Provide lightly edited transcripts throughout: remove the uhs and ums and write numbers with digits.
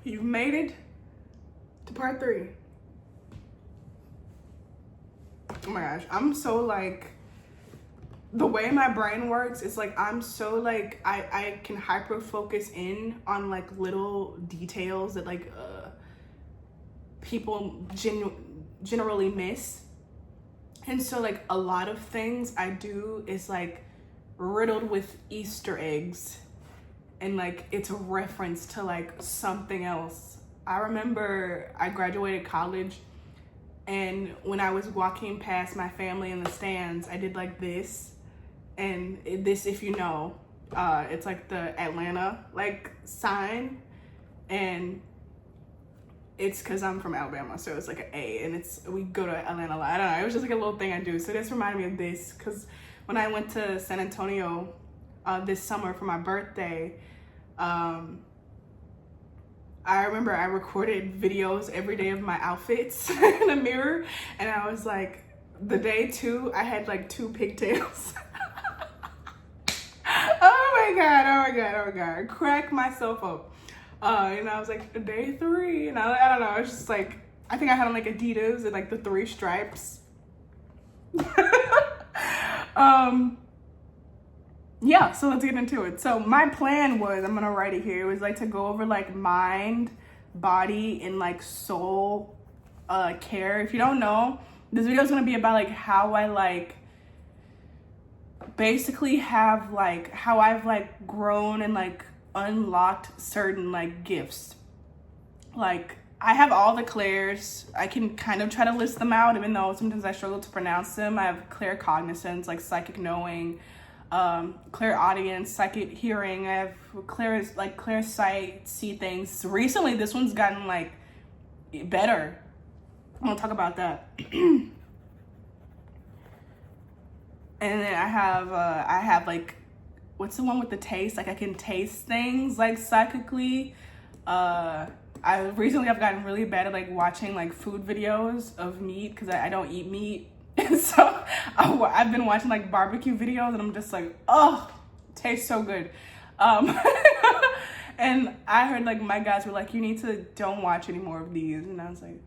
You've made it to part 3. Oh my gosh, I'm so like, the way my brain works is like, I'm so like, I can hyper focus in on like little details that like people generally miss. And so like a lot of things I do is like riddled with Easter eggs, and like it's a reference to like something else. I remember I graduated college, and when I was walking past my family in the stands, I did like this, and this, if you know, it's like the Atlanta like sign, and it's because I'm from Alabama, so it's like an A, and we go to Atlanta a lot. I don't know, it was just like a little thing I do. So this reminded me of this, because when I went to San Antonio this summer for my birthday, I remember I recorded videos every day of my outfits in the mirror, and I was like, the day 2, I had like 2 pigtails. Oh my god, I cracked myself up. And I was like, day 3, and I don't know, it's just like, I think I had on like Adidas and like the 3 stripes. Yeah, so let's get into it. So my plan was, I'm gonna write it here, it was like to go over like mind, body, and like soul care. If you don't know, this video is gonna be about like how I like basically have like how I've like grown and like unlocked certain like gifts. Like I have all the clairs. I can kind of try to list them out, even though sometimes I struggle to pronounce them. I have claircognizance, like psychic knowing, clairaudience, psychic hearing. I have clear sight, see things. Recently, this one's gotten like better. I'm gonna talk about that. And then I have like, what's the one with the taste? Like I can taste things like psychically. I've gotten really bad at like watching like food videos of meat, because I don't eat meat. And so I've been watching like barbecue videos, and I'm just like, oh, it tastes so good. And I heard like my guys were like, don't watch any more of these. And I was like,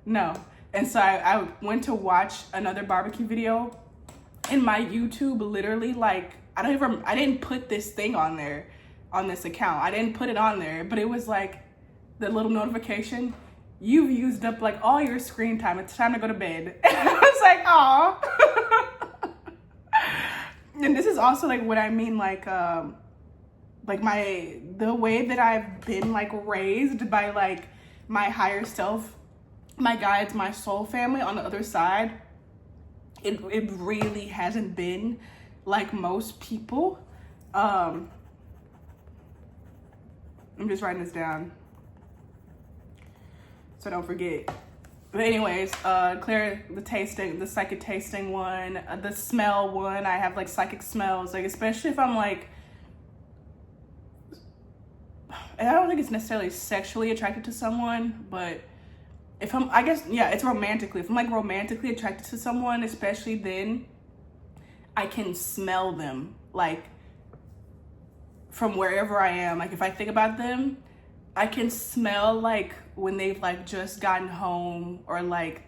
no. And so I went to watch another barbecue video, and my YouTube literally like, I didn't put this thing on there, on this account. I didn't put it on there, but it was like the little notification, you've used up like all your screen time. It's time to go to bed. And I was like, aw. And this is also like what I mean, like the way that I've been like raised by like my higher self, my guides, my soul family on the other side. It really hasn't been like most people. I'm just writing this down so don't forget. But anyways, Claire, the psychic tasting one, the smell one, I have like psychic smells, like especially if I'm like, and I don't think it's necessarily sexually attracted to someone, but if I'm, I guess, yeah, it's romantically. If I'm like romantically attracted to someone, especially then, I can smell them like from wherever I am. Like if I think about them, I can smell like when they've like just gotten home, or like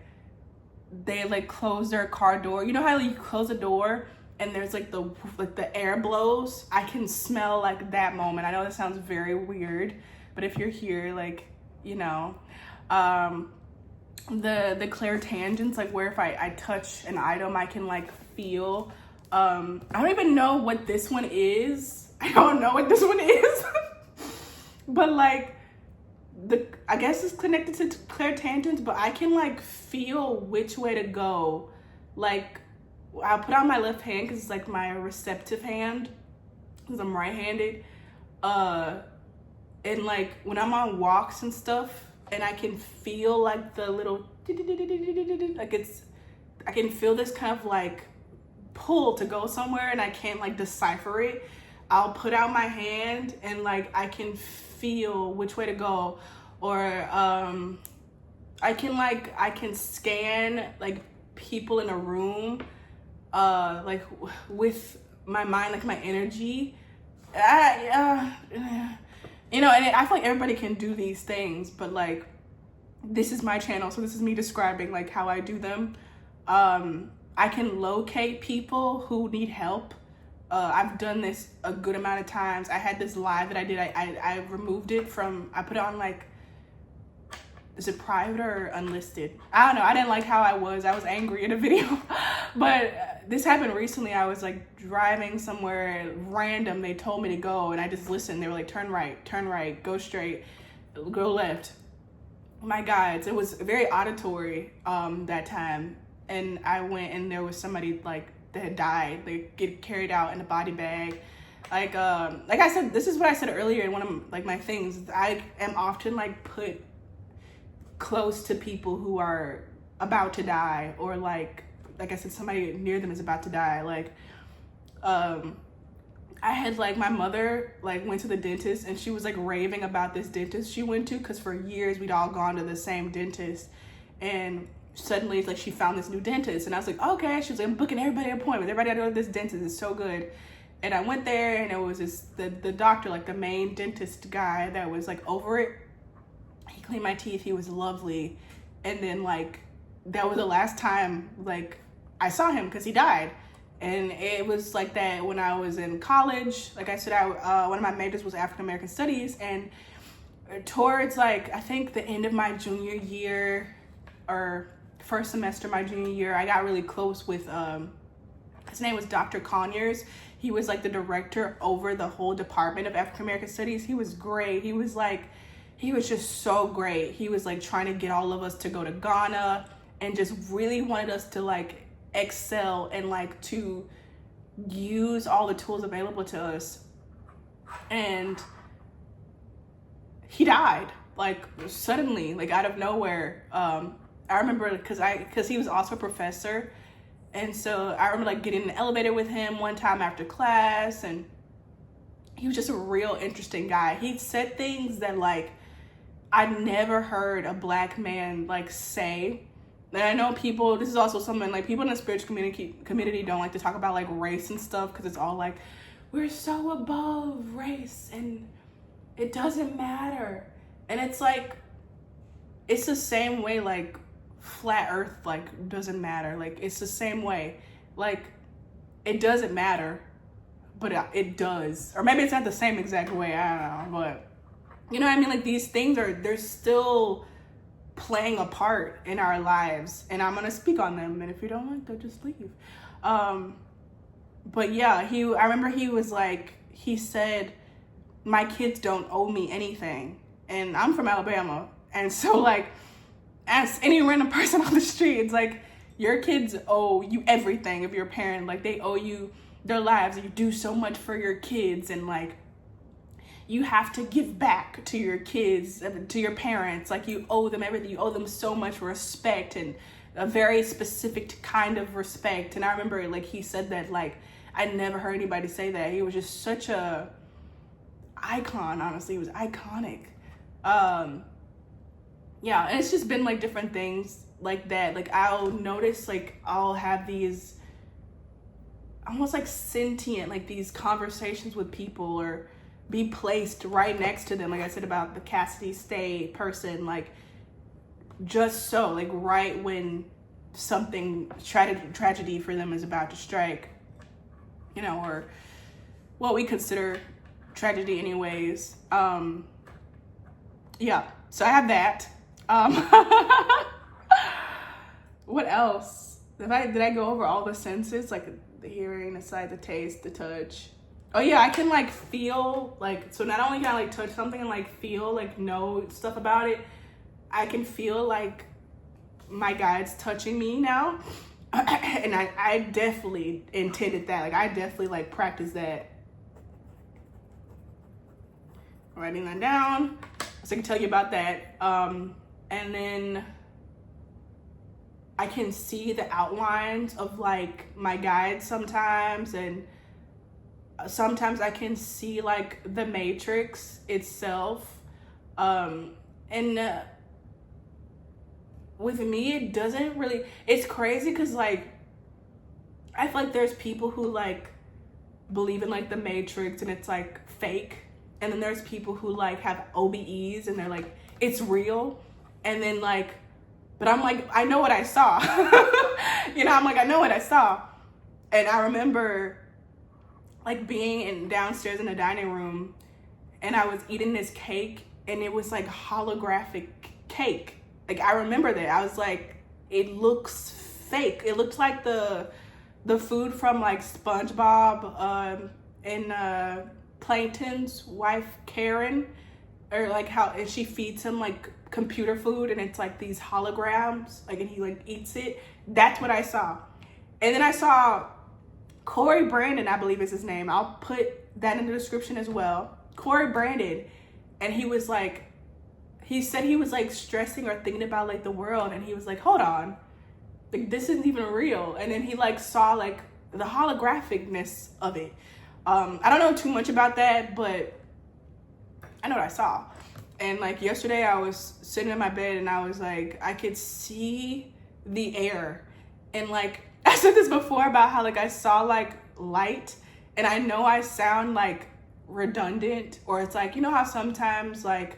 they like close their car door. You know how you close a door and there's like the air blows? I can smell like that moment. I know that sounds very weird, but if you're here, like, you know, the clairtangents, like where if I touch an item, I can like feel. I don't even know what this one is. I don't know what this one is. But like I guess it's connected to clairtangents, but I can like feel which way to go. Like I'll put out my left hand because it's like my receptive hand, because I'm right-handed. And like when I'm on walks and stuff, and I can feel like the little like I can feel this kind of like pull to go somewhere, and I can't like decipher it. I'll put out my hand and like I can feel which way to go. Or I can scan like people in a room like with my mind, like my energy. you know, and I feel like everybody can do these things, but like, this is my channel, so this is me describing like how I do them. I can locate people who need help. I've done this a good amount of times. I had this live that I did. I removed it from, I put it on like, is it private or unlisted? I don't know. I didn't like how I was angry in a video. But this happened recently. I was like driving somewhere random. They told me to go and I just listened. They were like, turn right, go straight, go left. My guides, it was very auditory that time. And I went and there was somebody like that had died. They get carried out in a body bag. Like I said, this is what I said earlier in one of like my things. I am often like put close to people who are about to die, or like I said, somebody near them is about to die. Like I had like, my mother like went to the dentist and she was like raving about this dentist she went to, because for years we'd all gone to the same dentist, and suddenly like she found this new dentist and I was like, okay. She was like, I'm booking everybody an appointment, everybody gotta go to this dentist, it's so good. And I went there and it was this the doctor, like the main dentist guy that was like over it. He cleaned my teeth, he was lovely. And then like that was the last time like I saw him, because he died. And it was like that when I was in college. Like I said, one of my majors was African American Studies, and towards like, I think the end of my junior year or first semester my junior year, I got really close with his name was Dr. Conyers. He was like the director over the whole department of African American Studies. He was great. He was just so great. He was like trying to get all of us to go to Ghana and just really wanted us to like excel and like to use all the tools available to us. And he died like suddenly, like out of nowhere. I remember because he was also a professor, and so I remember like getting in the elevator with him one time after class, and he was just a real interesting guy. He said things that like I never heard a Black man like say. And I know people, this is also something like people in the spiritual community don't like to talk about like race and stuff, because it's all like, we're so above race and it doesn't matter. And it's like, it's the same way like flat earth like doesn't matter. Like it's the same way. Like it doesn't matter, but it does. Or maybe it's not the same exact way, I don't know. But you know what I mean? Like these things they're still playing a part in our lives, and I'm gonna speak on them, and if you don't like that, just leave. But yeah, I remember he was like, he said, my kids don't owe me anything. And I'm from Alabama, and so like, ask any random person on the street, it's like, your kids owe you everything. If you're a parent, like they owe you their lives. You do so much for your kids, and like you have to give back to your kids, to your parents. Like you owe them everything. You owe them so much respect, and a very specific kind of respect. And I remember like he said that, like I never heard anybody say that. He was just such a icon, honestly. He was iconic. Yeah, and it's just been like different things like that. Like I'll notice like I'll have these almost like sentient, like these conversations with people, or be placed right next to them, like I said about the Cassidy Stay person, like just so like right when something tragedy for them is about to strike, you know, or what we consider tragedy anyways. Yeah, so I have that. What else? Did I go over all the senses, like the hearing, the sight, the taste, the touch? Oh yeah, I can like feel, like, so not only can I like touch something and like feel, like know stuff about it, I can feel like my guides touching me now. And I definitely intended that. Like I definitely like practiced that. Writing that down so I can tell you about that. And then I can see the outlines of like my guides sometimes, and sometimes I can see like the matrix itself. And with me, it doesn't really, it's crazy because like I feel like there's people who like believe in like the matrix and it's like fake, and then there's people who like have OBEs and they're like, it's real. And then like, but I'm like, I know what I saw. You know, I'm like, I know what I saw. And I remember like being downstairs in the dining room, and I was eating this cake, and it was like holographic cake. Like, I remember that. I was like, it looks fake. It looked like the food from like SpongeBob and Plankton's wife Karen, or like how, and she feeds him like computer food, and it's like these holograms, like, and he like eats it. That's what I saw. And then I saw Corey Brandon, I believe is his name. I'll put that in the description as well. Corey Brandon, and he was like, he said he was like stressing or thinking about like the world, and he was like, hold on, like this isn't even real. And then he like saw like the holographicness of it. I don't know too much about that, but I know what I saw. And like yesterday I was sitting in my bed, and I was like, I could see the air. And like, I said this before about how like I saw like light, and I know I sound like redundant, or it's like, you know how sometimes like,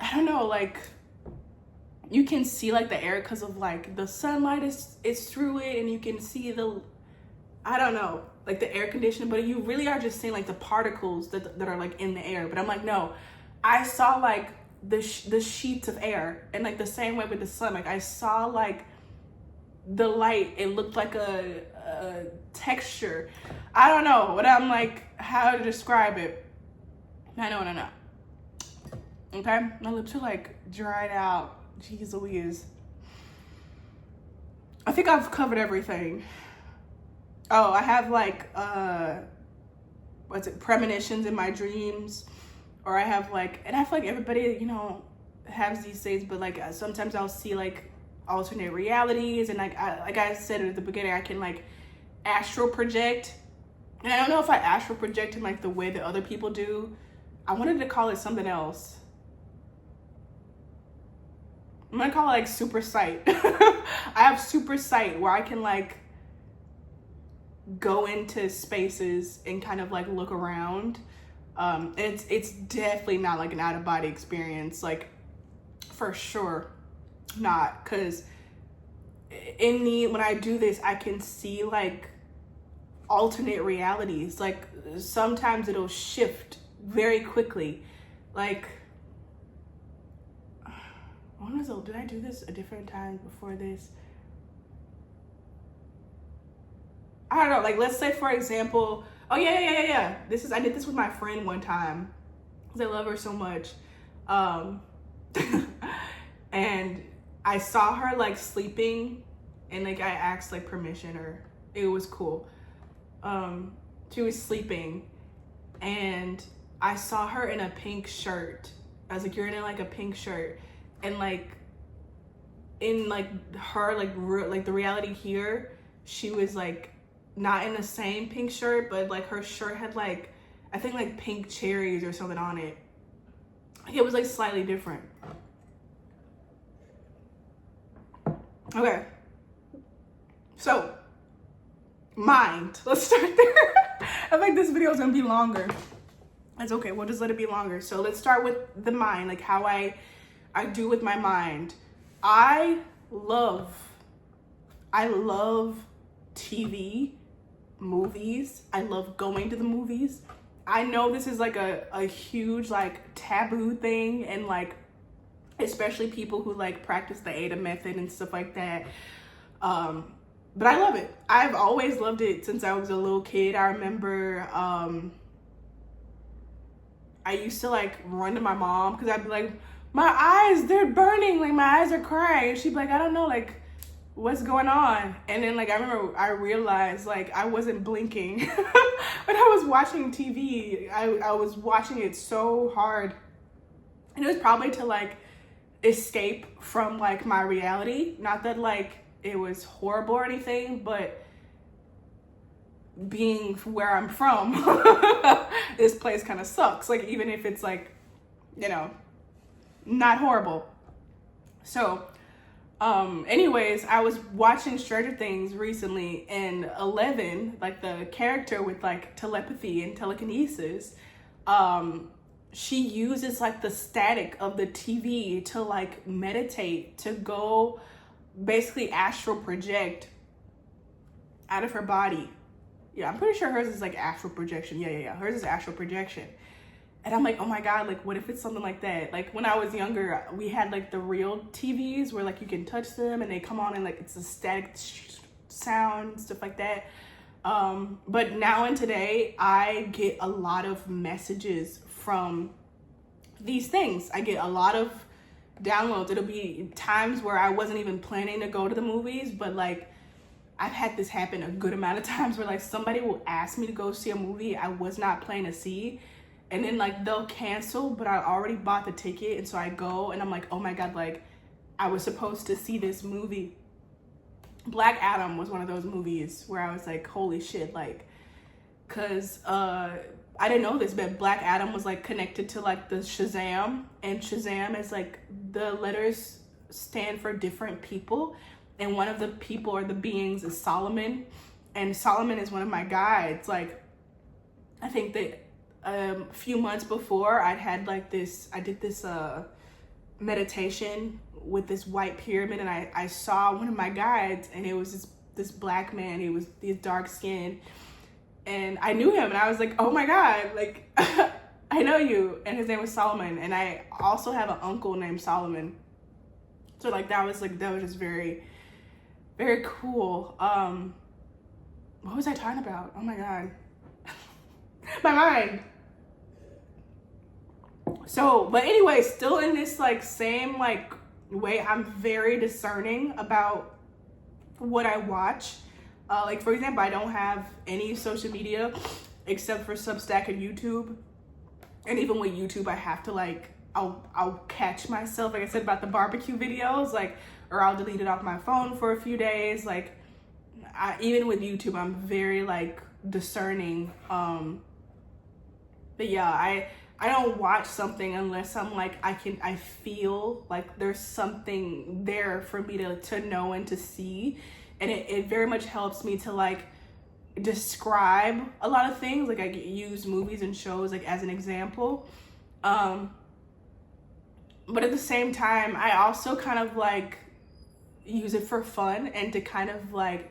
I don't know, like you can see like the air because of like the sunlight is through it, and you can see the, I don't know, like the air conditioning, but you really are just seeing like the particles that are like in the air. But I'm like, no, I saw like the sheets of air, and like the same way with the sun, like I saw like the light, it looked like a texture. I don't know what I'm like, how to describe it. I know what I know. Okay, my lips are like dried out. Jeez Louise. I think I've covered everything. Oh, I have like premonitions in my dreams, or I have like, and I feel like everybody, you know, has these things, but like sometimes I'll see like alternate realities, and like I said at the beginning, I can like astral project. And I don't know if I astral project in like the way that other people do. I wanted to call it something else. I'm gonna call it like super sight. I have super sight where I can like go into spaces and kind of like look around. It's definitely not like an out of body experience, like for sure not, because when I do this, I can see like alternate realities. Like sometimes it'll shift very quickly. Like, did I do this a different time before this? I don't know, like let's say for example, oh yeah. I did this with my friend one time, because I love her so much. And I saw her like sleeping, and like I asked like permission, or it was cool. She was sleeping, and I saw her in a pink shirt. I was like, you're in like a pink shirt. And like in like her like the reality here, she was like not in the same pink shirt, but like her shirt had like, I think like pink cherries or something on it. It was like slightly different. Okay, so mind, let's start there. I think this video is gonna be longer. That's okay, we'll just let it be longer. So let's start with the mind, like how I do with my mind. I love TV, movies. I love going to the movies. I know this is like a huge like taboo thing, and like especially people who like practice the AIDA method and stuff like that. But I love it. I've always loved it since I was a little kid. I remember I used to like run to my mom, because I'd be like, my eyes, they're burning, like my eyes are crying. And she'd be like, I don't know, like what's going on? And then like I remember I realized like I wasn't blinking when I was watching TV. I was watching it so hard, and it was probably to like escape from like my reality. Not that like it was horrible or anything, but being where I'm from, this place kind of sucks. Like even if it's like, you know, not horrible. So Anyways, I was watching Stranger Things recently, and 11, like the character with like telepathy and telekinesis, she uses like the static of the TV to like meditate, to go basically astral project out of her body. Yeah, I'm pretty sure hers is like astral projection. Yeah. Hers is astral projection. And I'm like, oh my God, like, what if it's something like that? Like, when I was younger, we had like the real TVs where like you can touch them and they come on and like it's a static sound, stuff like that. But now and today, I get a lot of messages from these things. I get a lot of downloads. It'll be times where I wasn't even planning to go to the movies, but like, I've had this happen a good amount of times where like somebody will ask me to go see a movie I was not planning to see, and then like they'll cancel, but I already bought the ticket, and so I go and I'm like, oh my God, like I was supposed to see this movie. Black Adam was one of those movies where I was like, holy shit, like, cause I didn't know this, but Black Adam was like connected to like the Shazam, and Shazam is like the letters stand for different people. And one of the people or the beings is Solomon. And Solomon is one of my guides. Like, I think that a few months before I did this meditation with this white pyramid, and I saw one of my guides, and it was this black man. He was dark skinned, and I knew him, and I was like, oh my God, like, I know you. And his name was Solomon. And I also have an uncle named Solomon. So like, that was just very, very cool. What was I talking about? Oh my God. My mind. So, but anyway, still in this like same like way, I'm very discerning about what I watch. Like for example, I don't have any social media except for Substack and YouTube. And even with YouTube, I have to like, I'll catch myself, like I said about the barbecue videos, like, or I'll delete it off my phone for a few days. Like, even with YouTube, I'm very like discerning. But yeah, I don't watch something unless I'm like, I feel like there's something there for me to know and to see. And it very much helps me to like describe a lot of things. Like I use movies and shows like as an example. But at the same time, I also kind of like use it for fun and to kind of like,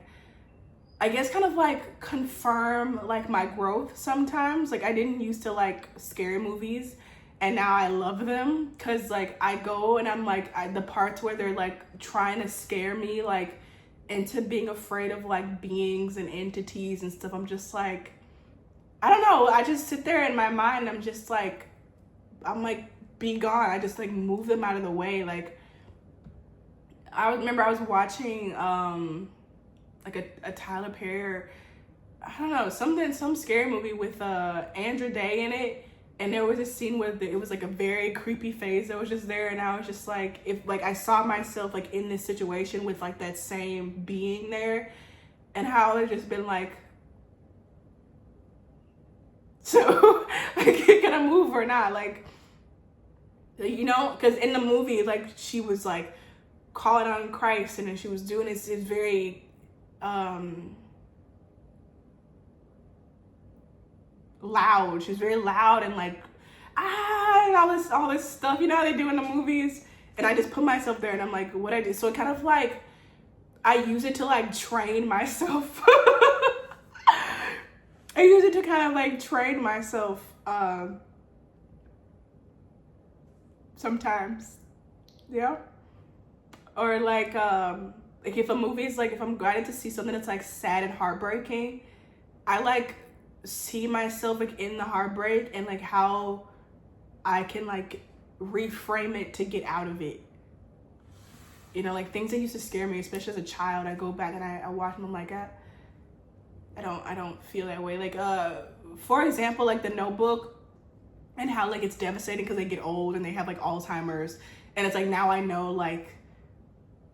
I guess kind of like confirm like my growth sometimes. Like I didn't used to like scary movies, and now I love them because like I go and I'm like, the parts where they're like trying to scare me like into being afraid of like beings and entities and stuff, I'm just like, I don't know, I just sit there in my mind, I'm just like, I'm like, be gone. I just like move them out of the way. Like I remember I was watching like a Tyler Perry, I don't know, some scary movie with Andra Day in it, and there was a scene where it was like a very creepy face that was just there, and I was just like, if like I saw myself like in this situation with like that same being there, and how it just been like, so like can I move or not, like, you know, because in the movie like she was like calling on Christ, and then she was doing this very loud. She was very loud and like and all this stuff, you know how they do in the movies. And I just put myself there and I'm like, what I do. So it kind of like, I use it to like train myself. I use it to kind of like train myself sometimes. Yeah. Or like if a movie is like, if I'm guided to see something that's like sad and heartbreaking, I like see myself like in the heartbreak and like how I can like reframe it to get out of it. You know, like things that used to scare me, especially as a child, I go back and I watch them, I'm like, I don't feel that way. Like for example, like The Notebook, and how like it's devastating because they get old and they have like Alzheimer's, and it's like now I know like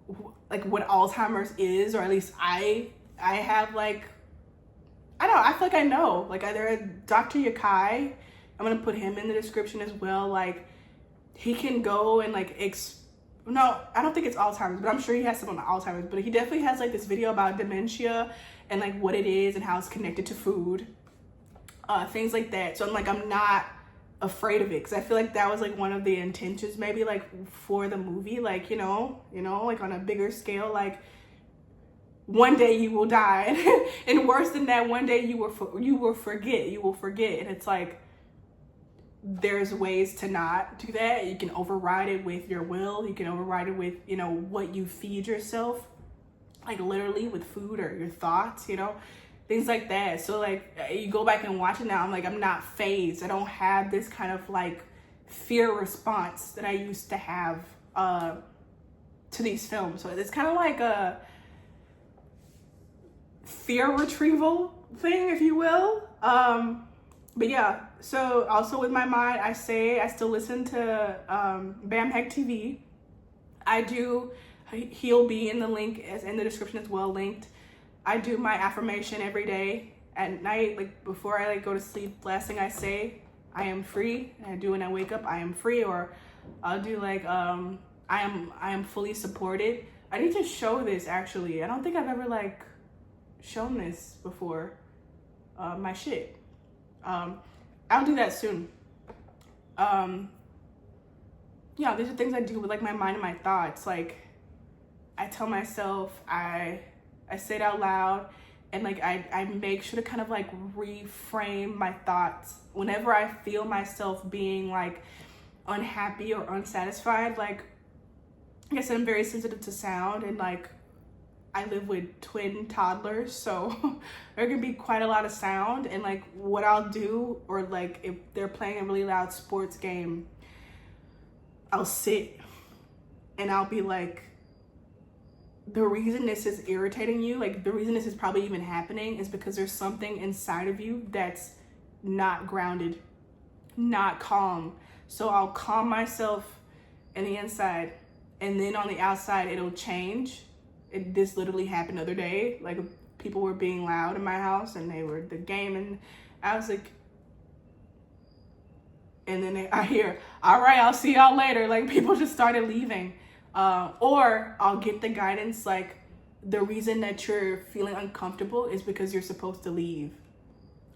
what Alzheimer's is, or at least I have like, I don't know, I feel like I know. Like either Dr. Yakai, I'm gonna put him in the description as well. Like he can go and like no, I don't think it's Alzheimer's, but I'm sure he has some on Alzheimer's. But he definitely has like this video about dementia and like what it is and how it's connected to food, things like that. So I'm not afraid of it, because I feel like that was like one of the intentions maybe like for the movie, like like on a bigger scale, like one day you will die, and worse than that, one day you will forget, and it's like there's ways to not do that. You can override it with your will. You can override it with what you feed yourself, like literally with food or your thoughts, things like that. So like you go back and watch it now, I'm not phased. I don't have this kind of like fear response that I used to have to these films. So it's kind of like a fear retrieval thing, if you will. But yeah, so also with my mind, I still listen to Bam Heck TV. He'll be in the link as in the description as well, linked. I do my affirmation every day at night, like before I like go to sleep. Last thing I say, I am free. And I do when I wake up, I am free. Or I'll do like I am fully supported. I need to show this actually. I don't think I've ever like shown this before. My shit. I'll do that soon. Yeah, these are things I do with like my mind and my thoughts. Like I tell myself, I say it out loud, and like I make sure to kind of like reframe my thoughts whenever I feel myself being like unhappy or unsatisfied. Like I said, I'm very sensitive to sound, and like I live with twin toddlers, so there can be quite a lot of sound. And like what I'll do, or like if they're playing a really loud sports game, I'll sit and I'll be like, the reason this is irritating you, like the reason this is probably even happening, is because there's something inside of you that's not grounded, not calm. So I'll calm myself in the inside, and then on the outside it'll change. This literally happened the other day. Like people were being loud in my house, and they were the game, and I was like, and then I hear, all right, I'll see y'all later. Like people just started leaving. Or I'll get the guidance, like the reason that you're feeling uncomfortable is because you're supposed to leave.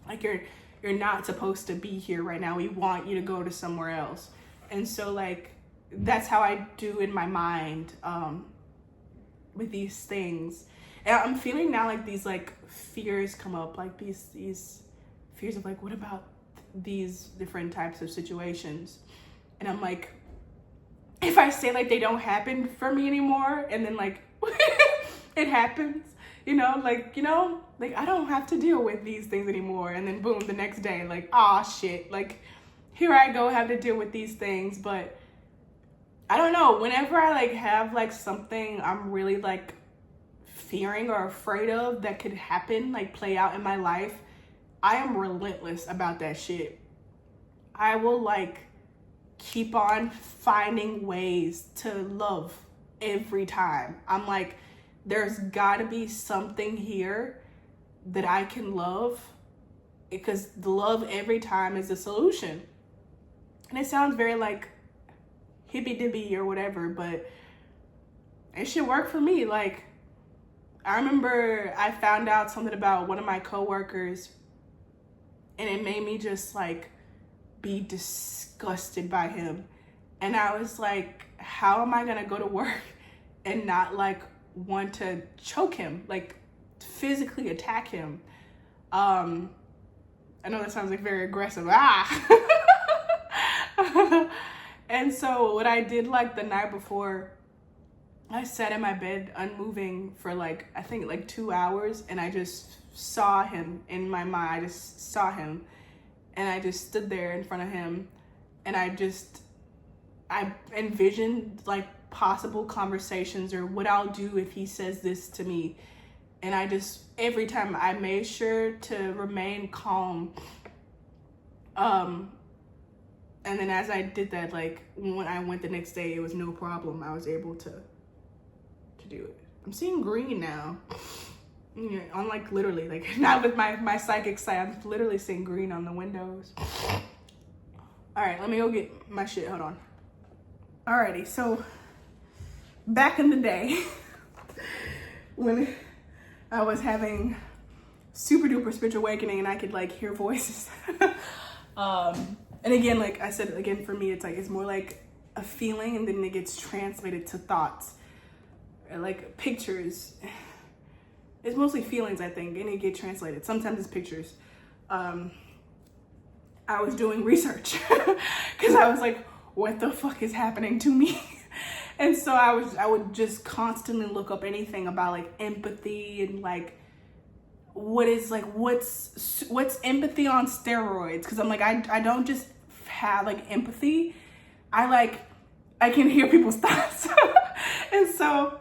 Like you're not supposed to be here right now. We want you to go to somewhere else. And so like, that's how I do in my mind, with these things. And I'm feeling now like these like fears come up, like these fears of like, what about these different types of situations? And I'm like, if I say like they don't happen for me anymore, and then like it happens, like I don't have to deal with these things anymore, and then boom, the next day, like, ah, shit, like here I go, have to deal with these things. But I don't know, whenever I like have like something I'm really like fearing or afraid of that could happen, like play out in my life, I am relentless about that shit. I will like keep on finding ways to love every time. I'm like, there's gotta be something here that I can love, because the love every time is the solution. And it sounds very like hippy dippy or whatever, but it should work for me. Like I remember I found out something about one of my coworkers, and it made me just like be disgusted by him. And I was like, how am I gonna go to work and not like want to choke him, like physically attack him? I know that sounds like very aggressive. And so what I did like the night before, I sat in my bed unmoving for like, I think like 2 hours, and I just saw him in my mind. I just saw him, and I just stood there in front of him, and I envisioned like possible conversations, or what I'll do if he says this to me. And I just, every time I made sure to remain calm. And then as I did that, like when I went the next day, it was no problem. I was able to do it. I'm seeing green now. On like literally, like not with my psychic side, I'm literally seeing green on the windows. All right, let me go get my shit. Hold on. Alrighty, so back in the day when I was having super duper spiritual awakening and I could like hear voices. And again, like I said, again, for me, it's like, it's more like a feeling and then it gets translated to thoughts, or like pictures. It's mostly feelings, I think, and it get translated. Sometimes it's pictures. I was doing research because I was like, what the fuck is happening to me? And so I would just constantly look up anything about like empathy and like what's empathy on steroids, because I'm like, I don't just have like empathy, I can hear people's thoughts. And so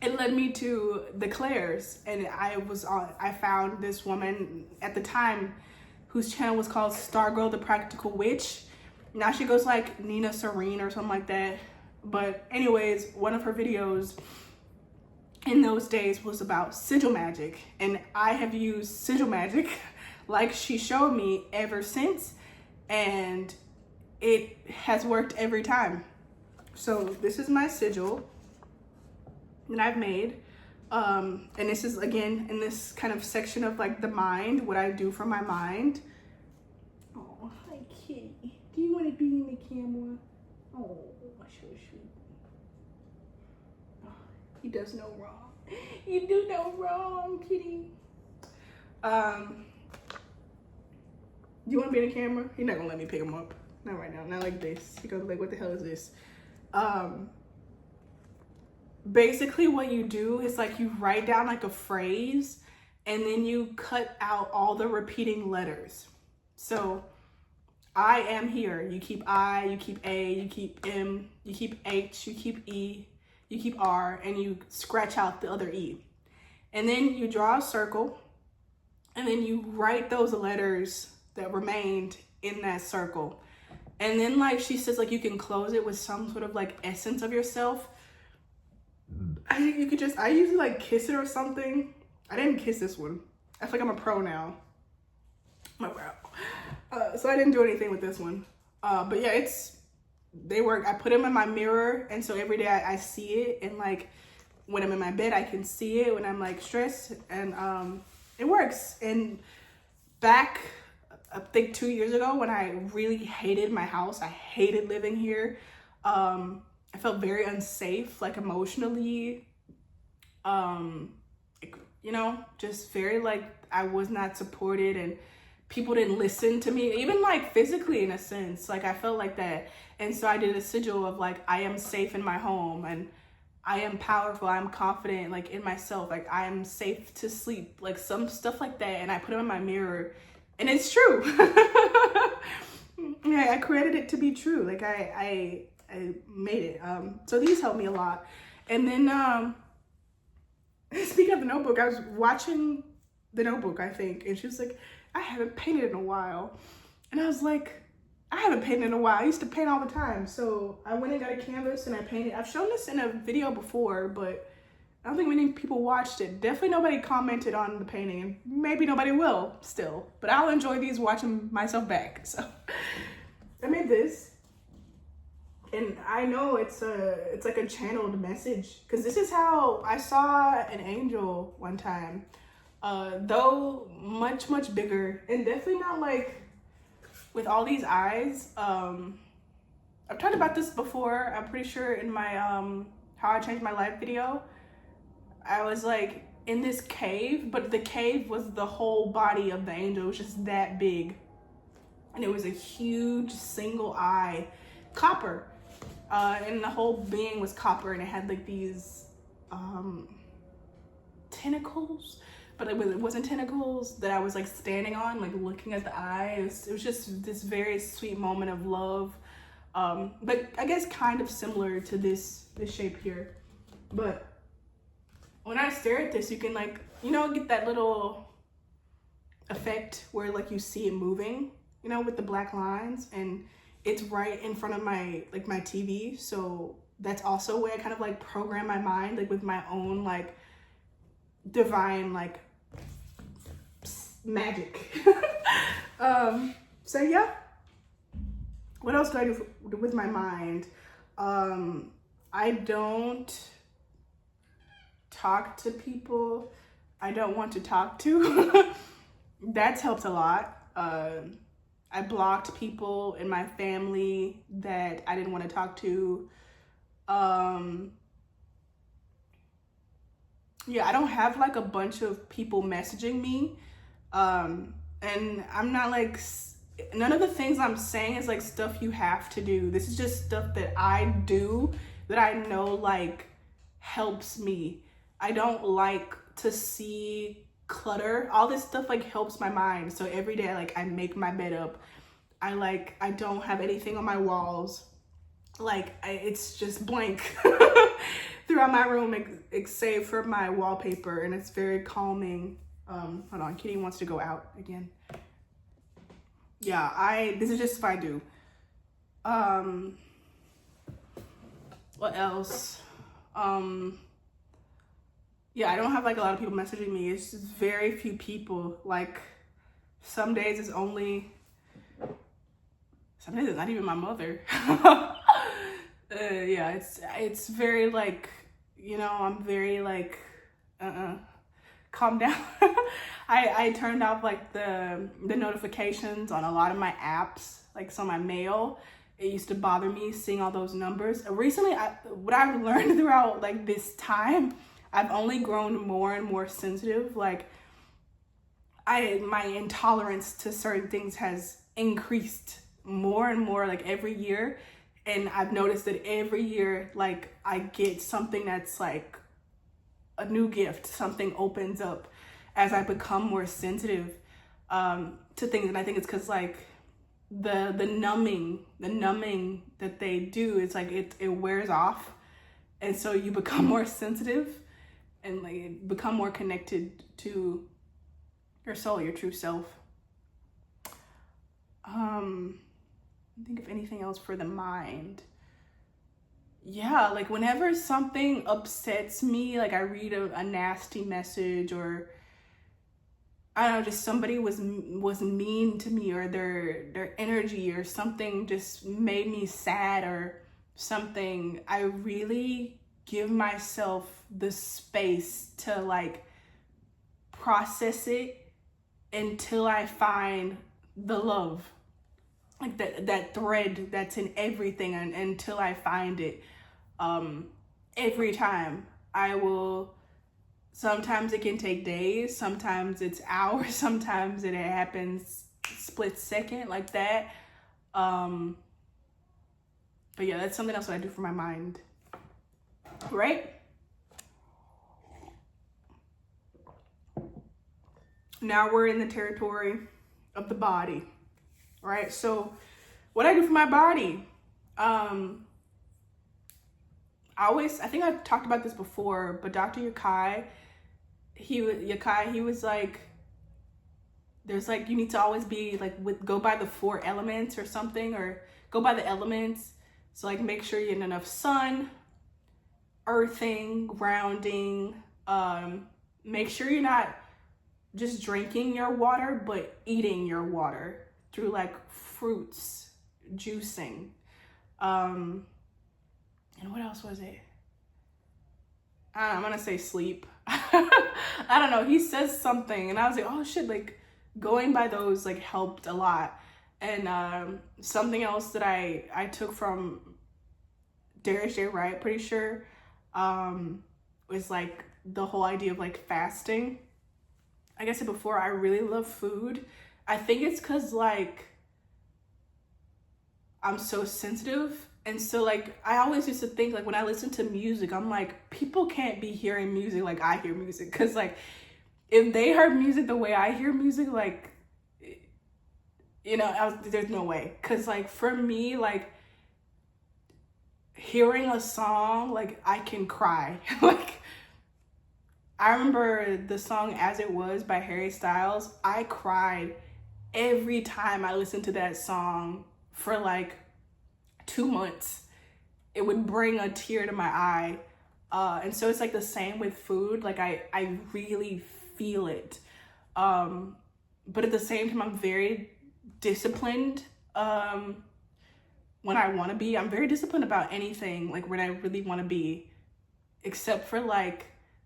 it led me to the Claire's, and I found this woman at the time whose channel was called Stargirl the Practical Witch. Now she goes like Nina Serene or something like that. But anyways, one of her videos in those days was about sigil magic, and I have used sigil magic like she showed me ever since, and it has worked every time. So this is my sigil that I've made, and this is again in this kind of section of like the mind, what I do for my mind. Oh, hi kitty, do you want to be in the camera? Oh, so sweet. Oh, he does no wrong. You do no wrong, kitty. You want to be in the camera? He's not gonna let me pick him up. Not right now. Not like this. He goes like, "What the hell is this?" Basically, what you do is like you write down like a phrase, and then you cut out all the repeating letters. So, I am here. You keep I. You keep A. You keep M. You keep H. You keep E. You keep R, and you scratch out the other E. And then you draw a circle, and then you write those letters that remained in that circle. And then like she says, like you can close it with some sort of like essence of yourself. I think you could just, I usually like kiss it or something. I didn't kiss this one. I feel like I'm a pro now. My brow. So I didn't do anything with this one. But yeah, they work. I put them in my mirror, and so every day I see it, and like when I'm in my bed I can see it when I'm like stressed, and it works. And back I think 2 years ago when I really hated my house, I hated living here, I felt very unsafe, like emotionally, you know, just very like I was not supported, and people didn't listen to me, even like physically in a sense. Like I felt like that. And so I did a sigil of like, I am safe in my home, and I am powerful, I'm confident like in myself, like I am safe to sleep, like some stuff like that. And I put them in my mirror, and it's true. Yeah, I created it to be true. Like I made it. So these helped me a lot. And then speaking of the notebook, I was watching the Notebook, I think, and she was like, I haven't painted in a while. And I was like, I haven't painted in a while. I used to paint all the time. So I went and got a canvas and I painted. I've shown this in a video before, but I don't think many people watched it. Definitely nobody commented on the painting, and maybe nobody will still, but I'll enjoy these watching myself back. So I made this, and I know it's like a channeled message, because this is how I saw an angel one time, though much bigger, and definitely not like with all these eyes. I've talked about this before, I'm pretty sure, in my how I changed my life video. I was like in this cave, but the cave was the whole body of the angel. It was just that big, and it was a huge single eye, copper, and the whole being was copper, and it had like these tentacles, but it wasn't tentacles that I was like standing on, like looking at the eye. It was just this very sweet moment of love, but I guess kind of similar to this shape here. But when I stare at this, you can like, you know, get that little effect where like you see it moving, you know, with the black lines, and it's right in front of my TV. So that's also a way I kind of like program my mind, like with my own like divine like magic. So yeah, what else do I do with my mind? I don't talk to people I don't want to talk to. That's helped a lot. I blocked people in my family that I didn't want to talk to. Yeah, I don't have like a bunch of people messaging me. And I'm not like, none of the things I'm saying is like stuff you have to do. This is just stuff that I do that I know like helps me. I don't like to see clutter. All this stuff like helps my mind. So every day like I make my bed up. I don't have anything on my walls. Like it's just blank throughout my room, save for my wallpaper, and it's very calming. Hold on, Kitty wants to go out again. Yeah, this is just what I do. What else? Yeah, I don't have like a lot of people messaging me. It's just very few people. Like some days it's not even my mother. Yeah, it's very like, I'm very like, calm down. I turned off like the notifications on a lot of my apps, like so my mail. It used to bother me seeing all those numbers. Recently, what I've learned throughout like this time, I've only grown more and more sensitive. Like my intolerance to certain things has increased more and more like every year. And I've noticed that every year, like I get something that's like a new gift, something opens up as I become more sensitive to things. And I think it's because like the numbing that they do, it's like it wears off, and so you become more sensitive and like become more connected to your soul, your true self. Think of anything else for the mind. Yeah, like whenever something upsets me, like I read a nasty message, or I don't know, just somebody was mean to me, or their energy or something just made me sad or something, I really give myself the space to like process it until I find the love, like that thread that's in everything, and until I find it. Every time I will, sometimes it can take days, sometimes it's hours, sometimes it happens split second like that. But yeah, that's something else that I do for my mind, right? Now we're in the territory of the body, right? So what I do for my body, I think I've talked about this before, but Dr. Yakai, he was like, there's like, you need to always be like go by the 4 elements or something, or go by the elements. So like make sure you get enough sun, earthing, grounding, make sure you're not just drinking your water, but eating your water through like fruits, juicing. And what else was it? I'm gonna say sleep. I don't know. He says something, and I was like, oh shit, like going by those like helped a lot. And something else that I took from Darius J. Wright, pretty sure, was like the whole idea of like fasting. Like I said before, I really love food. I think it's because like I'm so sensitive. And so like I always used to think like when I listen to music, I'm like, people can't be hearing music like I hear music. Because like if they heard music the way I hear music, like, there's no way. Because like for me, like hearing a song, like I can cry. Like I remember the song As It Was by Harry Styles. I cried every time I listened to that song for like 2 months. It would bring a tear to my eye. And so it's like the same with food. Like I really feel it. But at the same time, I'm very disciplined when when I want to be. I'm very disciplined about anything, like when I really want to be, except for like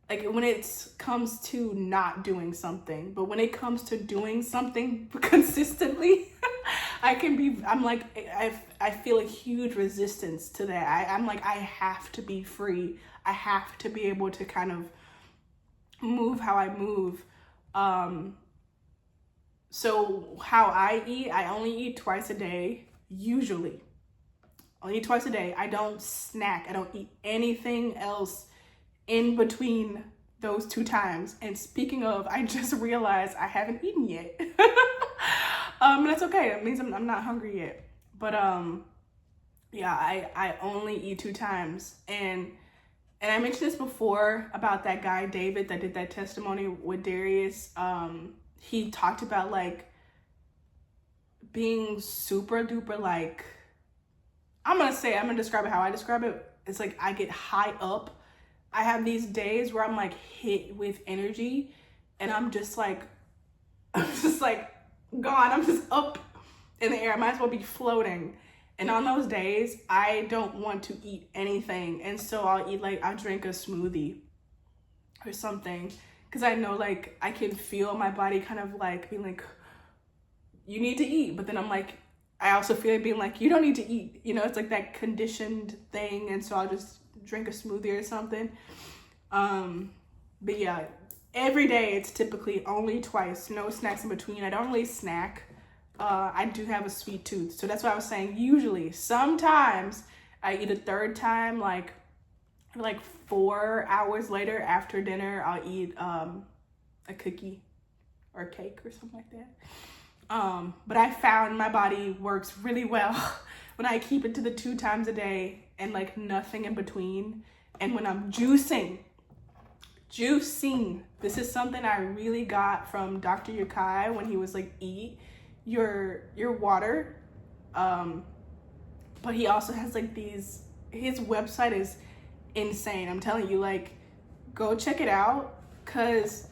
when it comes to not doing something. But when it comes to doing something consistently, I'm like, I feel a huge resistance to that. I'm like, I have to be free. I have to be able to kind of move how I move. So how I eat, I only eat twice a day, usually. Only eat twice a day. I don't snack. I don't eat anything else in between those 2 times. And speaking of, I just realized I haven't eaten yet. That's okay. It means I'm not hungry yet. But yeah, I only eat 2 times. And I mentioned this before about that guy David that did that testimony with Darius. He talked about like being super duper like, I'm gonna describe it how I describe it. It's like I get high up. I have these days where I'm like hit with energy and I'm just like gone. I'm just up in the air. I might as well be floating. And on those days, I don't want to eat anything. And so I'll drink a smoothie or something. Because I know like I can feel my body kind of like being like, you need to eat. But then I'm like, I also feel it being like, you don't need to eat. You know, it's like that conditioned thing. And so I'll just drink a smoothie or something. But yeah, every day it's typically only twice, no snacks in between. I don't really snack. I do have a sweet tooth. So that's what I was saying. Usually, sometimes I eat a third time, like 4 hours later after dinner, I'll eat a cookie or a cake or something like that. But I found my body works really well when I keep it to the 2 times a day and like nothing in between. And when I'm juicing, this is something I really got from Dr. Yukai when he was like, eat your water. But he also has like his website is insane. I'm telling you, like, go check it out. Cause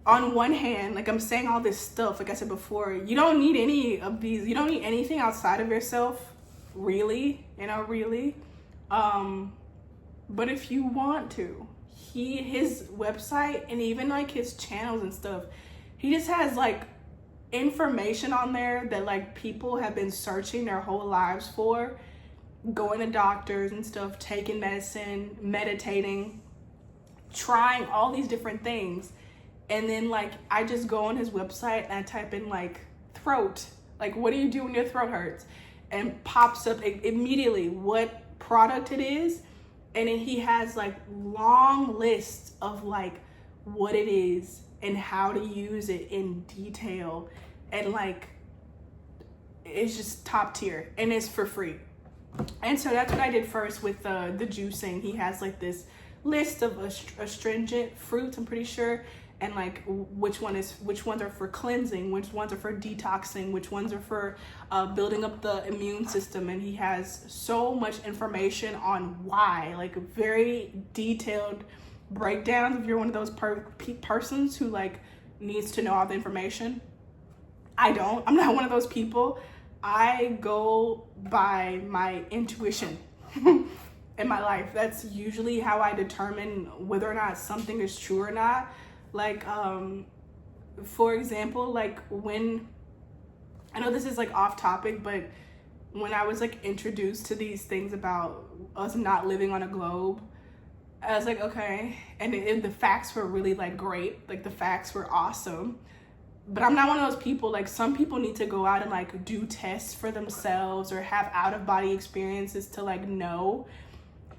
on one hand, like I'm saying all this stuff, like I said before, you don't need any of these, you don't need anything outside of yourself, really. But if you want to, his website and even like his channels and stuff, he just has like information on there that like people have been searching their whole lives for, going to doctors and stuff, taking medicine, meditating, trying all these different things. And then like I just go on his website and I type in like throat, like what do you do when your throat hurts, and pops up immediately what product it is. And then he has like long lists of like what it is and how to use it in detail. And like, it's just top tier and it's for free. And so that's what I did first with the juicing. He has like this list of astringent fruits, I'm pretty sure. And like which ones are for cleansing, which ones are for detoxing, which ones are for building up the immune system. And he has so much information on why, like very detailed breakdowns. If you're one of those persons who like needs to know all the information, I'm not one of those people. I go by my intuition in my life. That's usually how I determine whether or not something is true or not. Like, for example, like when, I know this is like off topic, but when I was like introduced to these things about us not living on a globe, I was like, okay. And the facts were really like great. Like the facts were awesome. But I'm not one of those people, like some people need to go out and like do tests for themselves or have out of body experiences to like know.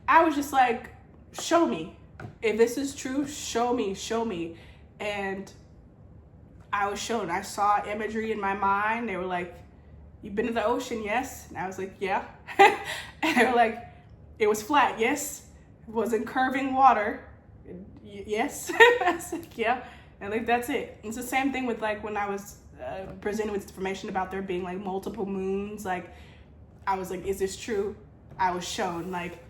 I was just like, show me. If this is true, show me. And I was shown. I saw imagery in my mind. They were like, you've been to the ocean, yes? And I was like, yeah. And they were like, it was flat, yes. It wasn't curving water, yes. I was like, yeah. And like, that's it. It's the same thing with like when I was presented with information about there being like multiple moons. Like, I was like, is this true? I was shown, like,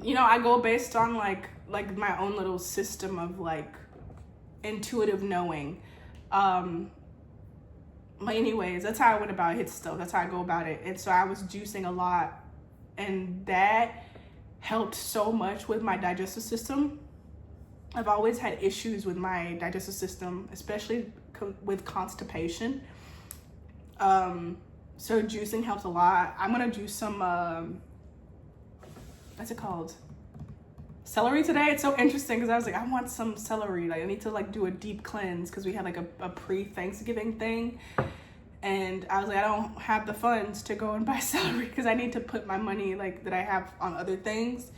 you know, I go based on like my own little system of like intuitive knowing. But anyways, that's how I went about hit stove. That's how I go about it. And so I was juicing a lot, and that helped so much with my digestive system. I've always had issues with my digestive system, especially with constipation. So juicing helps a lot. I'm gonna juice some what's it called, celery today. It's so interesting because I was like, I want some celery. Like I need to like do a deep cleanse because we had like a pre-Thanksgiving thing, and I was like, I don't have the funds to go and buy celery because I need to put my money like that I have on other things.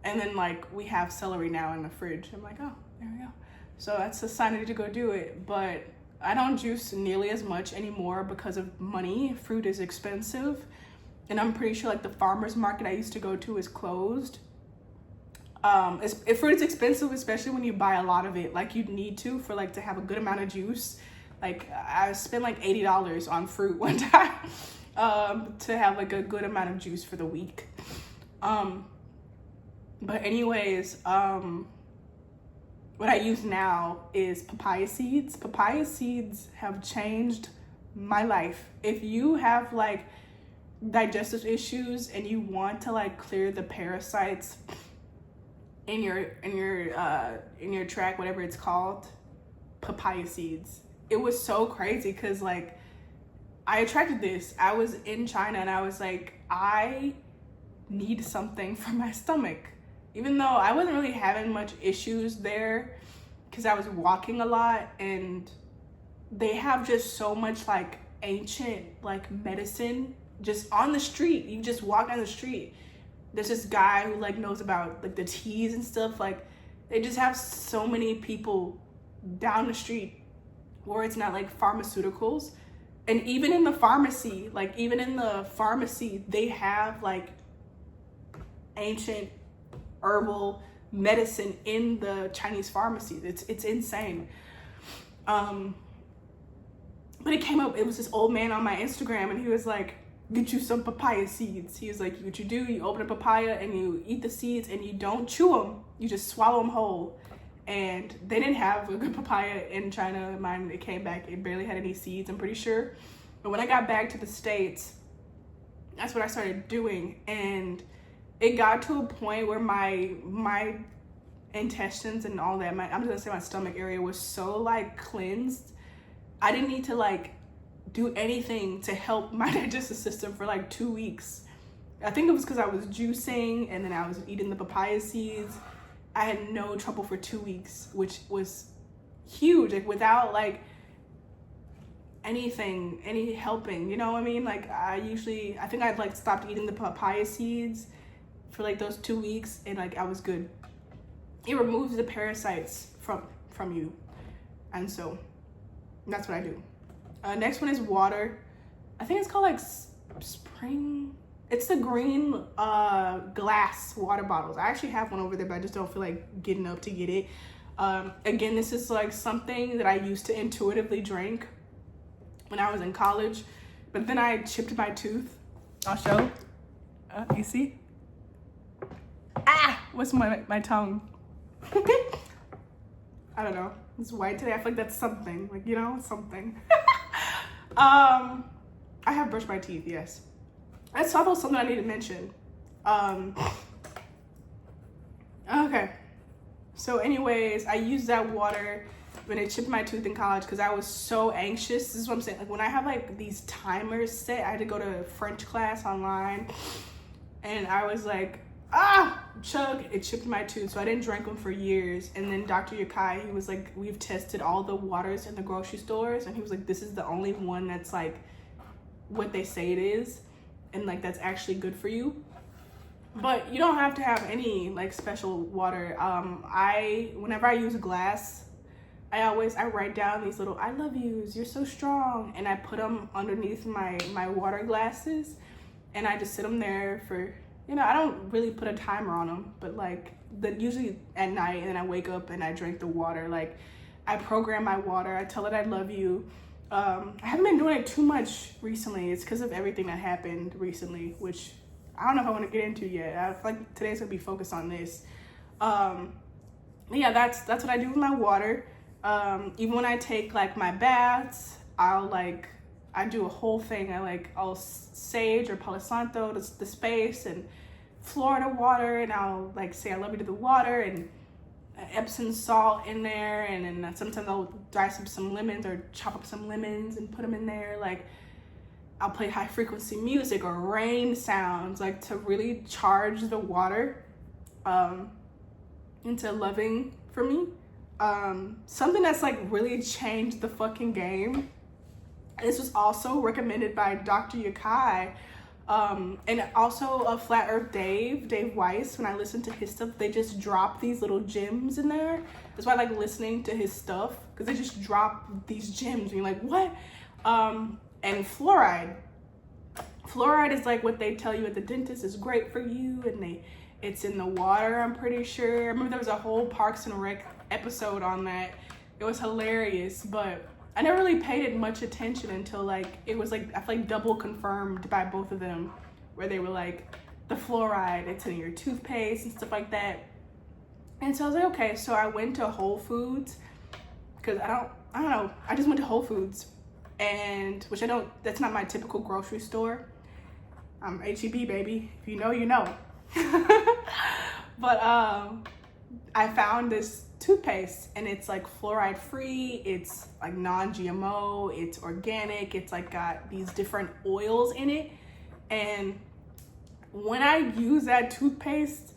And then like we have celery now in the fridge. I'm like, oh, there we go. So that's a sign I need to go do it. But I don't juice nearly as much anymore because of money. Fruit is expensive. And I'm pretty sure like the farmer's market I used to go to is closed. If fruit is expensive, especially when you buy a lot of it, like you'd need to for like to have a good amount of juice. Like I spent like $80 on fruit one time to have like a good amount of juice for the week. But anyways, what I use now is papaya seeds. Papaya seeds have changed my life. If you have like digestive issues and you want to like clear the parasites in your tract, whatever it's called, papaya seeds. It was so crazy because like I attracted this. I was in China and I was like, I need something for my stomach. Even though I wasn't really having much issues there because I was walking a lot, and they have just so much like ancient like medicine just on the street. You just walk down the street. There's this guy who like knows about like the teas and stuff. Like they just have so many people down the street where it's not like pharmaceuticals. And even in the pharmacy, they have like ancient herbal medicine in the Chinese pharmacy. It's insane. But it came up, it was this old man on my Instagram, and he was like, get you some papaya seeds. He was like, what you do, you open a papaya and you eat the seeds and you don't chew them, you just swallow them whole. And they didn't have a good papaya in China. Mine, it came back, it barely had any seeds, I'm pretty sure. But when I got back to the States, that's what I started doing. And it got to a point where my intestines and all that, I'm just gonna say my stomach area was so like cleansed. I didn't need to like do anything to help my digestive system for like 2 weeks. I think it was because I was juicing and then I was eating the papaya seeds. I had no trouble for 2 weeks, which was huge. Like without like any helping, you know what I mean? Like I think I'd like stopped eating the papaya seeds for like those 2 weeks, and like I was good. It removes the parasites from you, and so that's what I do. Next one is water. I think it's called like spring. It's the green glass water bottles. I actually have one over there, but I just don't feel like getting up to get it. Again, this is like something that I used to intuitively drink when I was in college, but then I chipped my tooth. I'll show. You see? Ah! What's my tongue? I don't know. It's white today. I feel like that's something. Like, you know, something. I have brushed my teeth, yes. That's also something I need to mention. Okay. So anyways, I used that water when I chipped my tooth in college because I was so anxious. This is what I'm saying. Like when I have like these timers set, I had to go to French class online, and I was like, chug, it chipped my tooth. So I didn't drink them for years. And then Dr. Yakai, he was like, we've tested all the waters in the grocery stores, and he was like, this is the only one that's like what they say it is, and like that's actually good for you. But you don't have to have any like special water. Whenever I use glass, I write down these little I love yous, you're so strong, and I put them underneath my water glasses, and I just sit them there for, you know, I don't really put a timer on them, but like usually at night, and then I wake up and I drink the water. Like I program my water, I tell it I love you. I haven't been doing it too much recently. It's because of everything that happened recently, which I don't know if I want to get into yet. I feel like today's gonna be focused on this. Yeah, that's what I do with my water. Even when I take like my baths, I do a whole thing. I'll sage or Palo Santo the space and Florida water, and I'll like say I love you to the water and Epsom salt in there, and then sometimes I'll dice up some lemons or chop up some lemons and put them in there. Like I'll play high frequency music or rain sounds, like to really charge the water into loving for me. Something that's like really changed the fucking game. This was also recommended by Dr. Yakai, and also a Flat Earth Dave Weiss. When I listen to his stuff, they just drop these little gems in there. That's why I like listening to his stuff, because they just drop these gems and you're like, what? And fluoride is like what they tell you at the dentist is great for you, and it's in the water, I'm pretty sure. I remember there was a whole Parks and Rec episode on that. It was hilarious, but I never really paid it much attention until like it was like I feel like double confirmed by both of them, where they were like, the fluoride, it's in your toothpaste and stuff like that. And so I was like, okay. So I went to Whole Foods, because I don't know, I just went to Whole Foods, and that's not my typical grocery store. I'm HEB, baby. If you know, you know. But I found this toothpaste, and it's like fluoride free, it's like non-GMO, it's organic, it's like got these different oils in it. And when I use that toothpaste,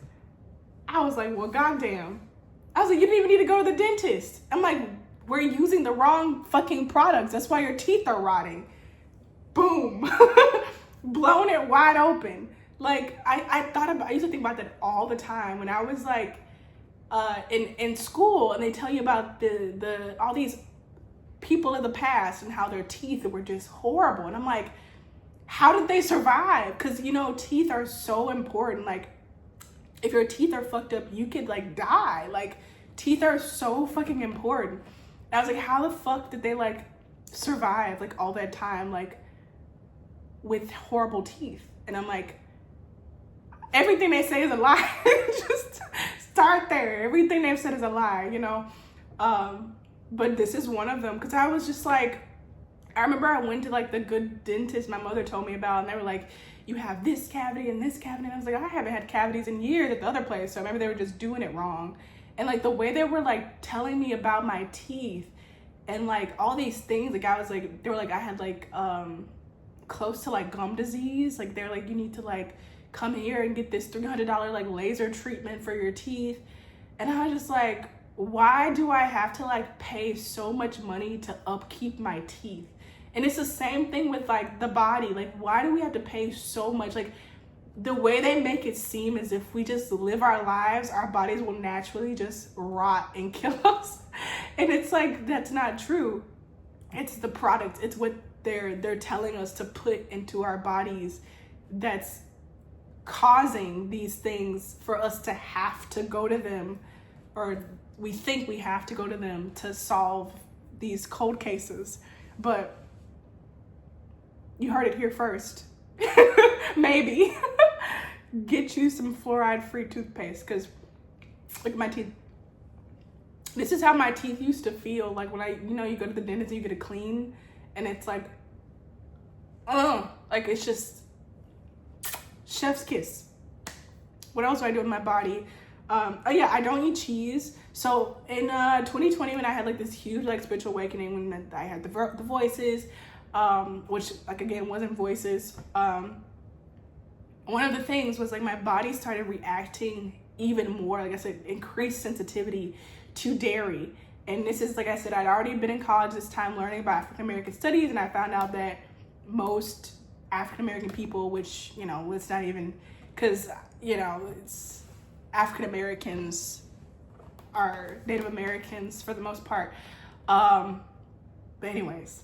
I was like, well, goddamn. I was like, you didn't even need to go to the dentist. I'm like, we're using the wrong fucking products. That's why your teeth are rotting. Boom. Blown it wide open. Like I used to think about that all the time when I was like in school, and they tell you about the all these people of the past and how their teeth were just horrible. And I'm like, how did they survive? Because teeth are so important. Like if your teeth are fucked up, you could like die. Like teeth are so fucking important. And I was like, how the fuck did they like survive like all that time like with horrible teeth? And I'm like, everything they say is a lie. Just start there. Everything they've said is a lie, but this is one of them, because I was just like, I remember I went to like the good dentist my mother told me about, and they were like, you have this cavity and this cavity, and I was like, I haven't had cavities in years at the other place, so maybe they were just doing it wrong. And like the way they were like telling me about my teeth and like all these things, like they were like I had like close to like gum disease. Like they're like, you need to like come here and get this $300 like laser treatment for your teeth. And I was just like, why do I have to like pay so much money to upkeep my teeth? And it's the same thing with like the body. Like, why do we have to pay so much? Like the way they make it seem as if we just live our lives, our bodies will naturally just rot and kill us. And it's like, that's not true. It's the product. It's what they're telling us to put into our bodies that's causing these things for us to have to go to them, or we think we have to go to them to solve these cold cases. But you heard it here first. Maybe get you some fluoride free toothpaste, because look at my teeth. This is how my teeth used to feel like when you go to the dentist and you get it clean, and it's like it's just chef's kiss. What else do I do with my body? I don't eat cheese. So in 2020, when I had like this huge like spiritual awakening, when I had the voices, which like again wasn't voices, one of the things was like my body started reacting even more, like I said, increased sensitivity to dairy. And this is, like I said, I'd already been in college this time learning about African American studies, and I found out that most African American people, which let's not even, because it's African Americans are Native Americans for the most part, but anyways,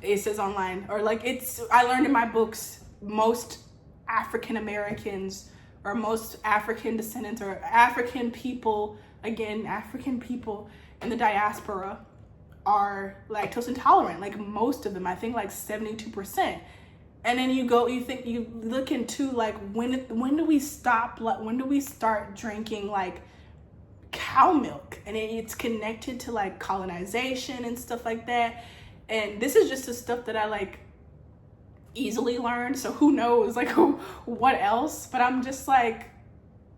it says online, or like I learned in my books, most African Americans or most African descendants or African people, again, African people in the diaspora are lactose intolerant. Like most of them, I think like 72%. And then you look into like when do we stop, like when do we start drinking like cow milk, and it's connected to like colonization and stuff like that. And this is just the stuff that I like easily learned, so who knows like what else. But I'm just like,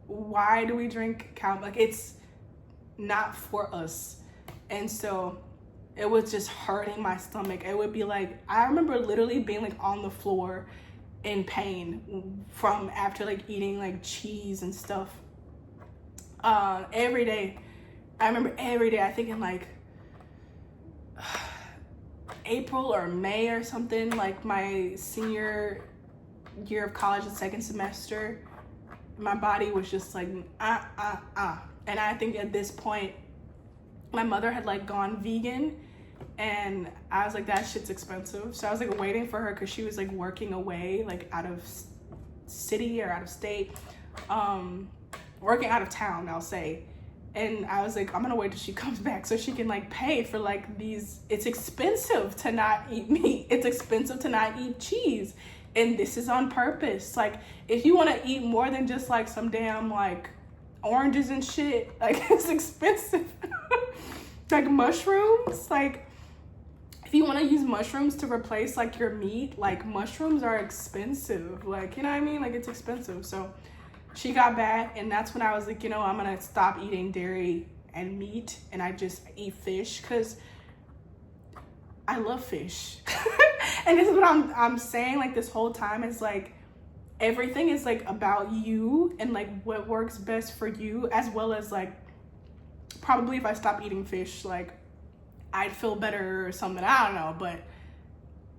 why do we drink cow milk? Like, it's not for us. And so it was just hurting my stomach. It would be like, I remember literally being like on the floor in pain from after like eating like cheese and stuff every day. I remember every day, I think in like April or May or something, like my senior year of college, the second semester, my body was just like and I think at this point my mother had like gone vegan, and I was like, that shit's expensive. So I was like waiting for her because she was like working away, like out of city or out of state, working out of town, I'll say. And I was like, I'm gonna wait till she comes back so she can like pay for like these. It's expensive to not eat meat. It's expensive to not eat cheese. And this is on purpose. Like, if you want to eat more than just like some damn like oranges and shit, like it's expensive. Like mushrooms, like if you want to use mushrooms to replace like your meat, like mushrooms are expensive. Like, you know what I mean? Like, it's expensive. So she got back, and that's when I was like, you know, I'm gonna stop eating dairy and meat, and I just eat fish because I love fish. And this is what I'm saying like this whole time, is like everything is like about you and like what works best for you, as well as like probably if I stop eating fish, like I'd feel better or something. I don't know, but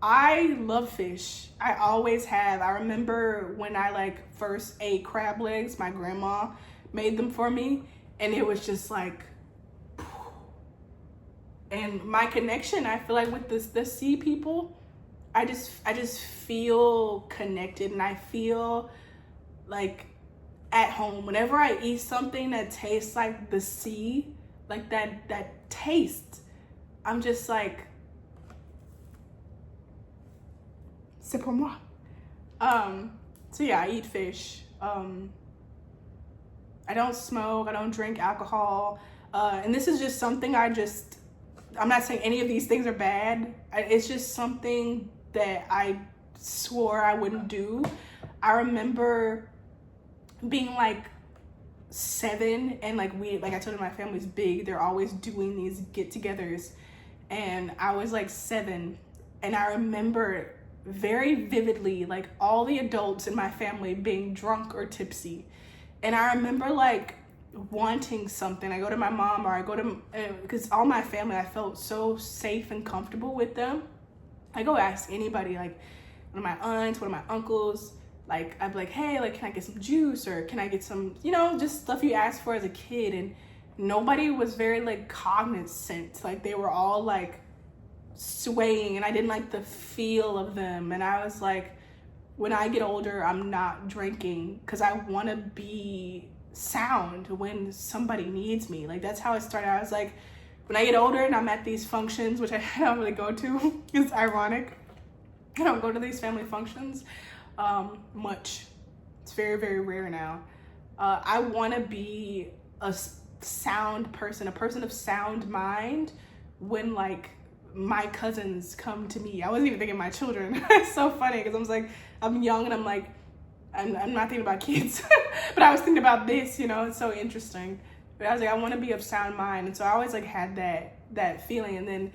I love fish. I always have. I remember when I like first ate crab legs, my grandma made them for me, and it was just like, and my connection, I feel like with the sea people, I just feel connected, and I feel like at home whenever I eat something that tastes like the sea, like that taste. I'm just like, c'est pour moi. So yeah, I eat fish. I don't smoke, I don't drink alcohol. And this is just something I'm not saying any of these things are bad. It's just something that I swore I wouldn't do. I remember being like 7, and like I told you, my family's big. They're always doing these get-togethers. And I was like 7, and I remember very vividly like all the adults in my family being drunk or tipsy. And I remember like wanting something. I go to my mom, or I go to, because all my family, I felt so safe and comfortable with them. I go ask anybody, like one of my aunts, one of my uncles, like I'd be like, hey, like, can I get some juice, or can I get some, you know, just stuff you ask for as a kid. And nobody was very like cognizant. Like, they were all like swaying, and I didn't like the feel of them. And I was like, when I get older, I'm not drinking because I want to be sound when somebody needs me. Like, that's how it started. I was like, when I get older and I'm at these functions, which I don't really go to, it's ironic, I don't go to these family functions much. It's very, very rare now. I want to be a sound person, a person of sound mind when like my cousins come to me. I wasn't even thinking my children. It's so funny because I was like, I'm young and I'm like, I'm not thinking about kids, but I was thinking about this, you know. It's so interesting. But I was like, I want to be of sound mind, and so I always like had that feeling. And then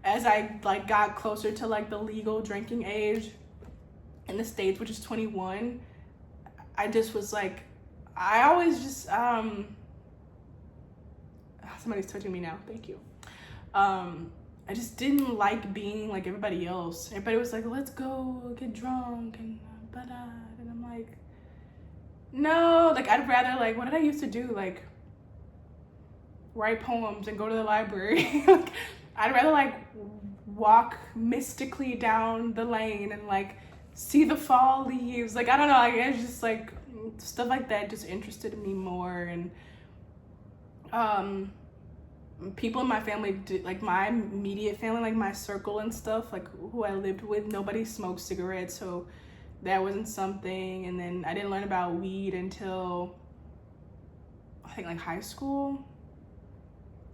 as I like got closer to like the legal drinking age in the States, which is 21, I just was like, I always just somebody's touching me now. Thank you. I just didn't like being like everybody else. Everybody was like, let's go get drunk and and I'm like, no, like I'd rather like, what did I used to do? Like write poems and go to the library. Like, I'd rather like walk mystically down the lane and like see the fall leaves. Like, I don't know, I guess just like stuff like that just interested me more. And people in my family, like my immediate family, like my circle and stuff, like who I lived with, nobody smoked cigarettes, so that wasn't something. And then I didn't learn about weed until I think like high school.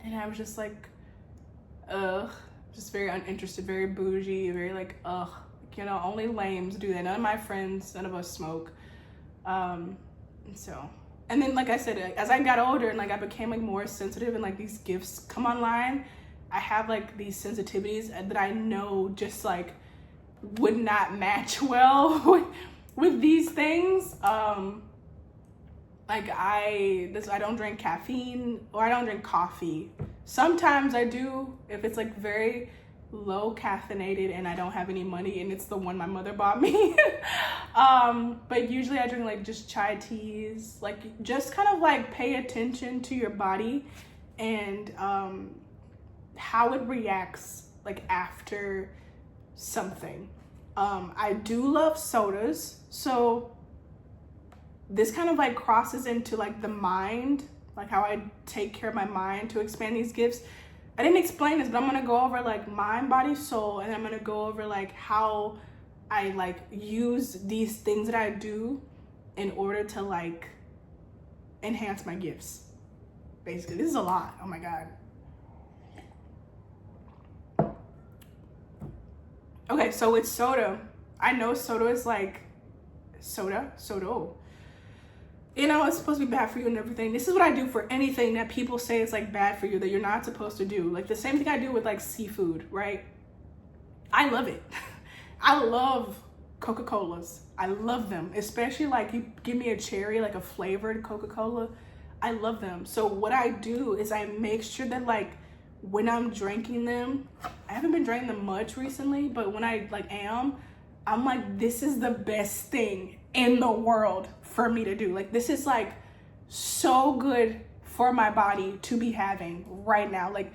And I was just like, ugh, just very uninterested, very bougie, very like, ugh, you know, only lames do that. None of my friends, none of us smoke. And then, like I said, as I got older and like I became like more sensitive and like these gifts come online, I have like these sensitivities that I know just like would not match well with these things. Like I don't drink caffeine, or I don't drink coffee. Sometimes I do if it's like very low caffeinated and I don't have any money and it's the one my mother bought me. But usually I drink like just chai teas, like just kind of like pay attention to your body and how it reacts like after something. I do love sodas, so this kind of like crosses into like the mind, like how I take care of my mind to expand these gifts. I didn't explain this, but I'm gonna go over like mind, body, soul, and I'm gonna go over like how I like use these things that I do in order to like enhance my gifts. Basically, this is a lot. Oh my God. Okay, so with soda, I know soda is like soda. You know, it's supposed to be bad for you and everything. This is what I do for anything that people say is like bad for you that you're not supposed to do. Like the same thing I do with like seafood, right? I love it. I love Coca-Colas. I love them, especially like you give me a cherry, like a flavored Coca-Cola. I love them. So what I do is I make sure that like when I'm drinking them, I haven't been drinking them much recently, but when I like I'm like, this is the best thing in the world for me to do. Like this is like so good for my body to be having right now. Like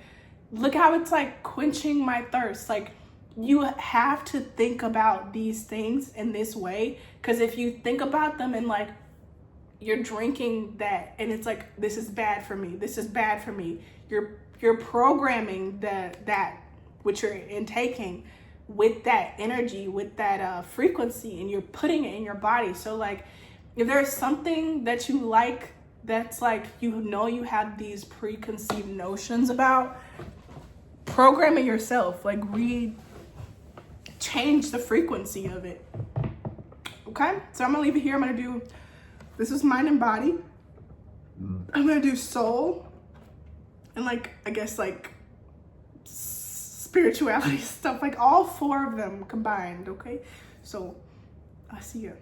look how it's like quenching my thirst. Like you have to think about these things in this way, because if you think about them and like you're drinking that and it's like, this is bad for me, this is bad for me, you're programming that which you're intaking with that energy, with that frequency, and you're putting it in your body. So like if there's something that you like that's like, you know, you have these preconceived notions about, programming yourself, like change the frequency of it. Okay, so I'm gonna leave it here. I'm gonna do, this is mind and body. I'm gonna do soul and like, I guess like spirituality stuff, like all four of them combined. Okay, so I'll see you.